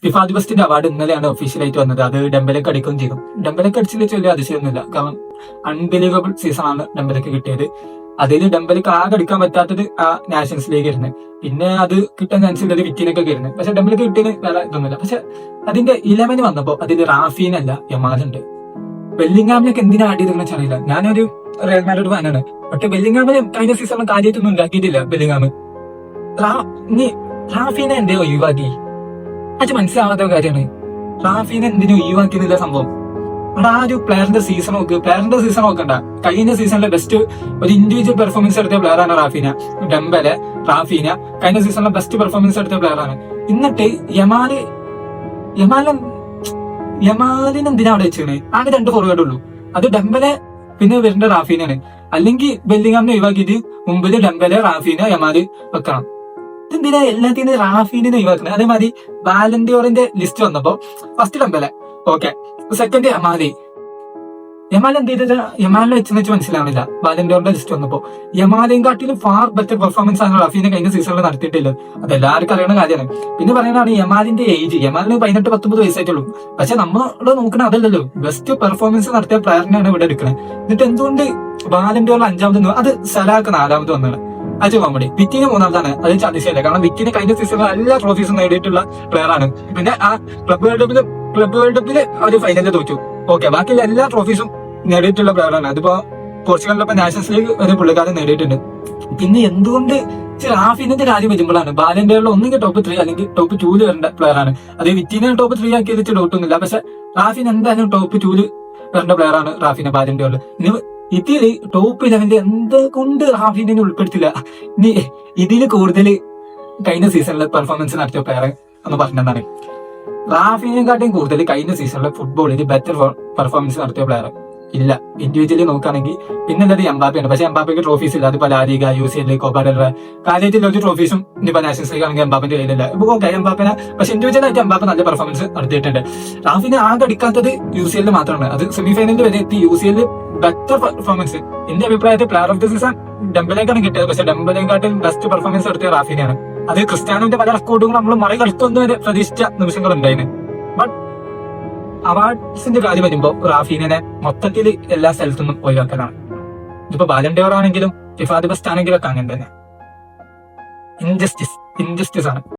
FIFA the ബെസ്റ്റിന്റെ award ഇന്നലെയാണ് ഒഫീഷ്യലായിട്ട് വന്നത്. അത് ഡെമ്പലേക്ക് അടിക്കുകയും ചെയ്തു. ഡെമ്പലേക്ക് അടിച്ചില്ല വലിയ അതിശയമൊന്നുമില്ല. കാരണം അൺബിലീവബിൾ സീസൺ ആണ് ഡെമ്പലേക്ക് കിട്ടിയത്. അതിൽ ഡെമ്പലേക്ക് ആകെ അടിക്കാൻ പറ്റാത്തത് ആ നാഷൻസ് ലീഗ് ആയിരുന്നു. പിന്നെ അത് കിട്ടാൻ ചാൻസ് ഉള്ളത് വിറ്റിനൊക്കെ ആയിരുന്നു. പക്ഷെ ഡെമ്പലേക്ക് കിട്ടിയതിന് വേറെ ഇതൊന്നുമില്ല. പക്ഷെ അതിന്റെ 11 വന്നപ്പോ അതിൽ റാഫീനല്ല യമാലുണ്ട്. ബെല്ലിംഗാമിനൊക്കെ എന്തിനാ ആഡ് ചെയ്തെന്ന് അറിയില്ല. ഞാനൊരു റയൽ മാഡ്രിഡ് ഫാനാണ്. പക്ഷെ ബെല്ലിംഗാമിന് കഴിഞ്ഞ സീസണിൽ കാര്യമായിട്ടൊന്നും ഉണ്ടാക്കിയിട്ടില്ല. ബെല്ലിംഗാം റാഫീനെ എന്തേ ഒഴിവാക്കി? അത് മനസ്സിലാവാത്ത കാര്യമാണ്. റാഫീനെ എന്തിനു ഒഴിവാക്കിയെന്നില്ല സംഭവം. അവിടെ ആ ഒരു പ്ലെയറിന്റെ സീസൺ നോക്കണ്ട. കഴിഞ്ഞ സീസണിലെ ബെസ്റ്റ് ഒരു ഇൻഡിവിജ്വൽ പെർഫോമൻസ് എടുത്ത പ്ലെയറാണ് റാഫീന. ഡെമ്പലെ, റാഫീന കഴിഞ്ഞ സീസണിലെ ബെസ്റ്റ് പെർഫോമൻസ് എടുത്ത പ്ലെയറാണ്. എന്നിട്ട് യമാലിന് എന്തിനാ അവിടെ വെച്ചാണ്? ആകെ 2 ഫോർവേഡ് ഉള്ളൂ. അത് ഡെമ്പലെ പിന്നെ വരേണ്ട റാഫീനാണ്. അല്ലെങ്കിൽ ബെല്ലിംഗാമിനെ ഒഴിവാക്കിയിട്ട് മുമ്പിൽ ഡെമ്പലെ, റാഫീന, യമാല് വെക്കണം. ഇതെന്തിനാ എല്ലാത്തിനും റാഫീനെ ഒഴിവാക്കുന്നത്? അതേമാതിരി ബാലൻഡിയോറിന്റെ ലിസ്റ്റ് വന്നപ്പോ first Dembele, okay, second Yamal എന്ത് ചെയ്തിട്ട് യമാലിനെ വെച്ച് മനസ്സിലാവുന്നില്ല. ബാലൻഡിയോറിന്റെ ലിസ്റ്റ് വന്നപ്പോ യമാലിനെ കാട്ടിലും ഫാർ ബെറ്റർ പെർഫോമൻസ് ആണ് റാഫീനെ കഴിഞ്ഞ സീസണിൽ നടത്തിയിട്ടില്ലത്. അതെല്ലാവർക്കും അറിയുന്ന കാര്യമാണ്. പിന്നെ പറയുന്നതാണ് യമാലിന്റെ ഏജ്. യമാലിന് 18-19 വയസ്സായിട്ടുള്ളൂ. പക്ഷെ നമ്മൾ നോക്കണ അതല്ലല്ലോ. ബെസ്റ്റ് പെർഫോമൻസ് നടത്തിയ പ്ലെയറിനെയാണ് ഇവിടെ എടുക്കുന്നത്. എന്നിട്ട് എന്തുകൊണ്ട് ബാലൻഡിയോറിൽ 5ാമത്, അത് സലാക്ക് 4ാമത് വന്നത്? അത് കോമഡി. വിറ്റിന് 3ാമതാണ്. അത് അതിശയല്ല. കാരണം വിറ്റിന് കഴിഞ്ഞ സീസണിൽ എല്ലാ ട്രോഫീസും നേടിയിട്ടുള്ള പ്ലെയർ ആണ്. പിന്നെ ആ ക്ലബ് വേൾഡ് കപ്പില് അവർ ഫൈനലിൽ തോറ്റു. ഓക്കെ, ബാക്കിയുള്ള എല്ലാ ട്രോഫീസും നേടിയിട്ടുള്ള പ്ലെയർ ആണ്. അതിപ്പോ പോർച്ചുഗലിലൊപ്പം നാഷൻസ് ലീഗ് ഒരു പുള്ളിക്കാരൻ നേടിയിട്ടുണ്ട്. പിന്നെ എന്തുകൊണ്ട് റാഫീനിന്റെ കാര്യം വരുമ്പോഴാണ് ബാലൻഡിയറിൽ ഒന്നെങ്കിൽ ടോപ്പ് 3 അല്ലെങ്കിൽ ടോപ്പ് 2 വരേണ്ട പ്ലെയർ ആണ്. അത് വിറ്റിനെ ടോപ്പ് 3 ആക്കി വെച്ച് ഡൗട്ടൊന്നുമില്ല. പക്ഷെ റാഫീൻ എന്തായാലും ടോപ്പ് 2 വരേണ്ട പ്ലെയർ ആണ് റാഫീന ബാലൻഡിയറിൽ. ഇനി ഇതില് ടോപ്പ് 11 എന്തുകൊണ്ട് റാഫീനെ ഉൾപ്പെടുത്തില്ല? ഇനി ഇതില് കൂടുതൽ കഴിഞ്ഞ സീസണിൽ പെർഫോമൻസ് നടത്തിയ പ്ലെയർ എന്ന് പറഞ്ഞതാണ്. റാഫീനെക്കാട്ടും കൂടുതൽ കഴിഞ്ഞ സീസണിലെ ഫുട്ബോളിൽ ബെറ്റർ പെർഫോമൻസ് നടത്തിയ പ്ലെയർ ഇല്ല. ഇൻഡിവിജ്വലി നോക്കുകയാണെങ്കിൽ പിന്നെ ഉള്ളത് എംബാപ്പയാണ്. പക്ഷെ എംബാപ്പയ്ക്ക് ട്രോഫീസ് ഇല്ല. അതിപ്പോ LaLiga, UCL, Copa del Rey കാര്യമായിട്ടുള്ള ഒരു ട്രോഫീസും ഇനിയിപ്പോ നാഷൻസ് ലീഗ് ആണെങ്കിൽ എംബാപ്പിന്റെ കയ്യിലില്ല. ഇപ്പൊ ഓക്കെ, എംബാപ്പിനെ പക്ഷെ ഇൻഡിവിജ്വൽ ആയിട്ട് എംബാപ്പ നല്ല പെർഫോമൻസ് നടത്തിയിട്ടുണ്ട്. റാഫീനെ ആകെ അടിക്കാത്തത് UCL മാത്രമാണ്. അത് സെമിഫൈനലിൽ വരെ എത്തി. UCL ബെറ്റർ പെർഫോമൻസ് എന്റെ അഭിപ്രായത്തിൽ പ്ലെയർ ഓഫ് ദി സീസൺ ഡെമ്പലേക്കാണ് കിട്ടിയത്. പക്ഷെ ഡെമ്പലേക്കാട്ടിൽ ബെസ്റ്റ് പെർഫോമൻസ് നടത്തിയ റാഫീനെയാണ്. അത് ക്രിസ്ത്യാനോന്റെ പല റെക്കോർഡുകളും നമ്മൾ മറികടത്തുന്ന പ്രതീക്ഷിച്ച നിമിഷങ്ങൾ ഉണ്ടായിരുന്നു. ബട്ട് അവാർഡ്സിന്റെ കാര്യം വരുമ്പോ റാഫീനെ മൊത്തത്തിൽ എല്ലാ സ്ഥലത്തുനിന്നും ഒഴിവാക്കലാണ്. ഇതിപ്പോ ബാലൻഡിയോർ ആണെങ്കിലും ഫിഫ ദി ബെസ്റ്റ് ആണെങ്കിലും ഒക്കെ അങ്ങനെ തന്നെ. ഇൻജസ്റ്റിസ് ആണ്.